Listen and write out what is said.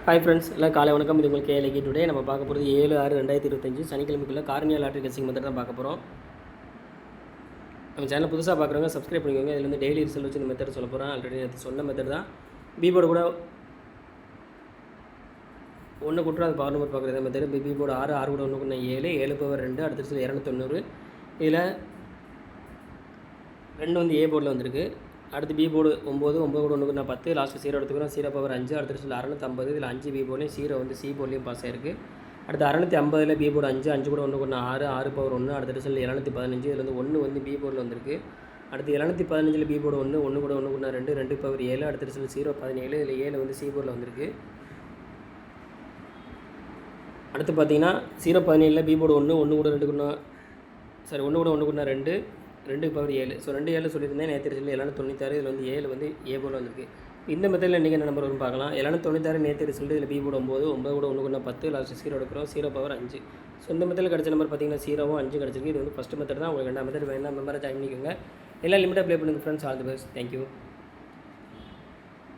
Hi friends எல்லாம் காலை வணக்கம். இது உங்களுக்கு கேஎல்ஐ டுடே நம்ம பார்க்க போகிறது 7/6/2025 சனிக்கிழமைக்குள்ள கார்னியா லாட்ரி கெஸ்ஸிங் மெத்தட் தான் பார்க்க போகிறோம். நம்ம சேனல் புதுசாக பார்க்குறவங்க சப்ஸ்கிரைப் பண்ணிக்கோங்க. இதில் வந்து டெய்லி ரிசல்ட் வச்சு இந்த மெத்தட் சொல்ல போகிறேன். ஆல்ரெடி நேற்று சொன்ன மெத்தட் தான். பி போர்டு கூட ஒன்று கூட்டுறோம். அது பவர் நம்பர் பார்க்குறது மெத்தட். பி போர்டு 6, 6 கூட 1 கூட்டினா 7, 7 பவர் 2, அடுத்த 290. இதில் 2 வந்து ஏ போர்டில் வந்திருக்கு. அடுத்து பி போர்டு 9, 9 கூட 1 கூட்டினா 10, லாஸ்ட்டு 0 எடுத்துக்கிறோம். 0 பவர் 5, அடுத்த 650. இதில் 5 பி போர்ட்லையும் 0 வந்து சி போர்ட்லையும் பாஸ் ஆயிருக்கு. அடுத்து 650 பி போர்டு 5, 5 கூட 1 கூட்டினா 6, 6 பவர் 1, அடுத்த 715. இதில் வந்து 1 வந்து பி போர்டில் வந்திருக்கு. அடுத்து 715 பி போர்டு 1, 1 கூட 1 கூட்டினா 2, 2 பவர் 7, அடுத்த 017. இதில் 7 வந்து சி போர்டில் வந்திருக்கு. அடுத்து பார்த்தீங்கன்னா 017 பி போர்டு 1, 1 கூட 2 கூட்டினா 1 கூட 1 கூட்டினா 2, 2 பவர் 7. ஸோ 2 7 சொல்லியிருந்தேன். நேற்று ரிசல்ட் 796. இதில் வந்து 7 வந்து ஏ போர்டில் வந்திருக்கு. இந்த மெத்தடில் இன்றைக்கி என்ன நம்பர் வரும்னு பார்க்கலாம். 796 நேற்று ரிசல்ட். இதில் பி போர்டு 9, 9 கூட 1 கூட்டினா 10, லாஸ்ட்டு 0 எடுக்கிறோம். 0 பவர் 5. ஸோ இந்த மெத்தடில் கிடச்ச நம்பர் பார்த்தீங்கன்னா 0வும் 5 கிடச்சிருக்கு. இது வந்து ஃபஸ்ட்டு மெத்தட் தான். உங்களுக்கு 2 மெத்தட் வேணால் மெம்பரை ஜாயின் பண்ணிக்கோங்க. எல்லாம் லிமிட்டாக ப்ளே பண்ணுங்கள் friends. All the best. Thank you.